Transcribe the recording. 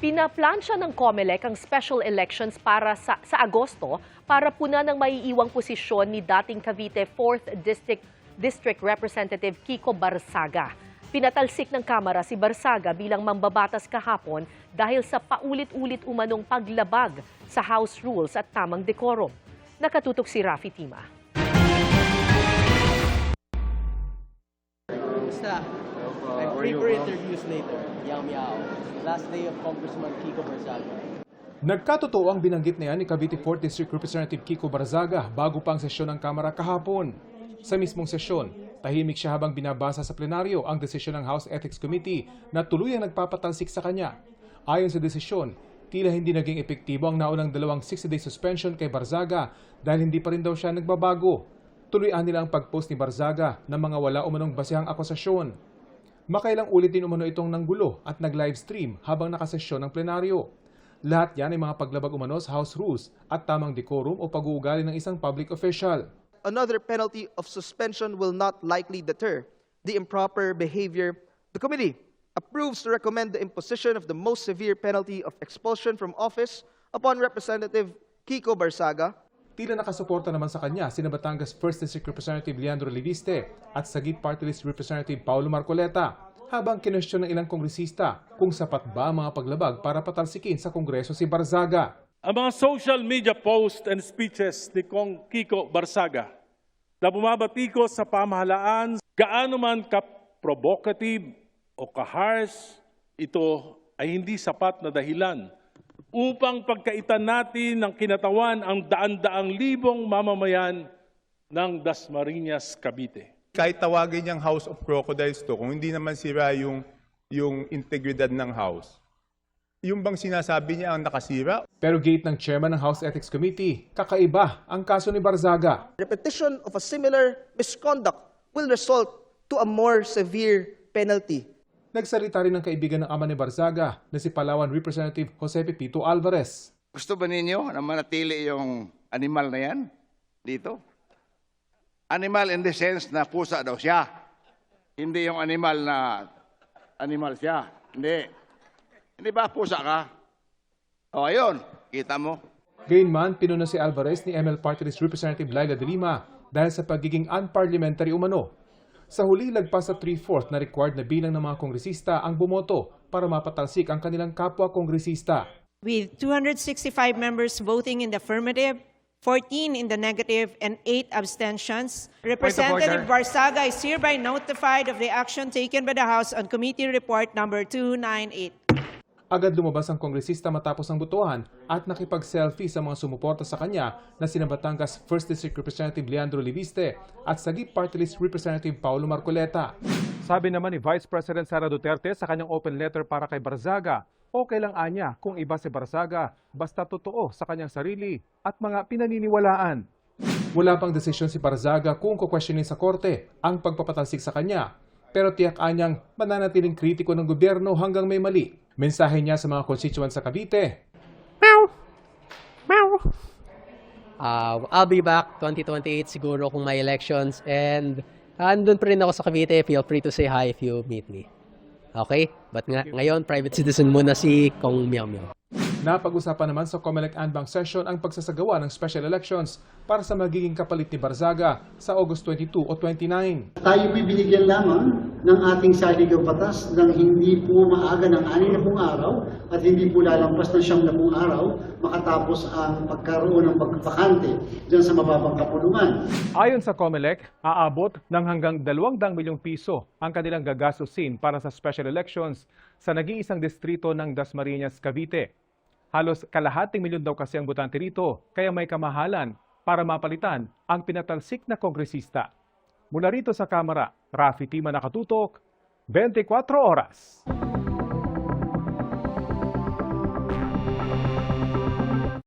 Pinaplansya ng COMELEC ang special elections para sa Agosto para puna ng maiiwang posisyon ni dating Cavite 4th District Representative Kiko Barsaga. Pinatalsik ng Kamara si Barsaga bilang mambabatas kahapon dahil sa paulit-ulit umanong paglabag sa House rules at tamang decorum. Nakatutok si Rafi Tima. I'm free for interviews later. Meow meow. Last day of Congressman Kiko Barsaga. Nagkatotoo ang binanggit na yan ni Cavite 4th District Representative Kiko Barsaga bago pa ang sesyon ng Kamara kahapon. Sa mismong sesyon, tahimik siya habang binabasa sa plenaryo ang desisyon ng House Ethics Committee na tuluyang nagpapatalsik sa kanya. Ayon sa desisyon, tila hindi naging epektibo ang naunang 2 60-day suspension kay Barsaga dahil hindi pa rin daw siya nagbabago. Tuloy-an nila ang pag-post ni Barsaga ng mga wala umanong basehang akusasyon. Makailang ulit din umano itong nanggulo at nag-livestream habang nakasesyon ng plenaryo. Lahat yan ay mga paglabag umano sa House rules at tamang decorum o pag-uugali ng isang public official. Another penalty of suspension will not likely deter the improper behavior. The committee approves to recommend the imposition of the most severe penalty of expulsion from office upon Representative Kiko Barsaga. Tila nakasuporta naman sa kanya sina Batangas 1st District Representative Leandro Leviste at Sagip Party List Representative Paulo Marcoleta, habang kinwestiyon ng ilang kongresista kung sapat ba ang mga paglabag para patalsikin sa Kongreso si Barsaga. Ang mga social media posts and speeches ni Kong Kiko Barsaga na bumabatikos sa pamahalaan, gaano man ka-provocative o ka-harsh, ito ay hindi sapat na dahilan upang pagkaitan natin ng kinatawan ang daan-daang libong mamamayan ng Dasmariñas, Cavite. Kahit tawagin niyang House of Crocodiles to, kung hindi naman sira yung integridad ng House, yung bang sinasabi niya ang nakasira? Pero gate ng chairman ng House Ethics Committee, kakaiba ang kaso ni Barsaga. Repetition of a similar misconduct will result to a more severe penalty. Nagsalita rin ng kaibigan ng ama ni Barsaga na si Palawan Representative Jose Pepito Alvarez. Gusto ba ninyo na manatili yung animal na yan dito? Animal in the sense na pusa daw siya. Hindi yung animal na animal siya. Hindi. Hindi ba pusa ka? O ayun, kita mo. Gayunman, pinuna si Alvarez ni ML Party List Representative Laila de Lima dahil sa pagiging unparliamentary umano. Sa huli, lagpas sa 3/4 na required na bilang ng mga kongresista ang bumoto para mapatalsik ang kanilang kapwa kongresista. With 265 members voting in the affirmative, 14 in the negative, and 8 abstentions, Representative Barsaga is hereby notified of the action taken by the House on Committee Report number 298. Agad lumabas ang kongresista matapos ang botohan at nakipag-selfie sa mga sumuporta sa kanya na sina Batangas 1st District Representative Leandro Leviste at Sagip Party List Representative Paulo Marcoleta. Sabi naman ni Vice President Sara Duterte sa kanyang open letter para kay Barsaga, okay lang anya kung iba si Barsaga basta totoo sa kanyang sarili at mga pinaniniwalaan. Wala pang desisyon si Barsaga kung kukwestiyonin sa korte ang pagpapatalsik sa kanya. Pero tiyak anyang mananatiling kritiko ng gobyerno hanggang may mali. Mensahe niya sa mga constituents sa Cavite. I'll be back 2028 siguro kung may elections, and andun pa rin ako sa Cavite. Feel free to say hi if you meet me. Okay? But ngayon, private citizen muna si Kong Meow Meow. Napag-usapan naman sa COMELEC Anbang Session ang pagsasagawa ng special elections para sa magiging kapalit ni Barsaga sa August 22 o 29. Tayo bibinigyan lamang ng ating saligang batas ng hindi po maaga ng 60 araw at hindi po lalampas ng 70 araw makatapos ang pagkaroon ng pagpapakante dyan sa mababang kapulungan. Ayon sa COMELEC, aabot ng hanggang 200 milyong piso ang kanilang gagastusin para sa special elections sa nag-iisang distrito ng Dasmariñas, Cavite. Halos kalahating milyon daw kasi ang botante rito, kaya may kamahalan para mapalitan ang pinatalsik na kongresista. Mula rito sa Kamara, Rafi Tima, Nakatutok, 24 Oras.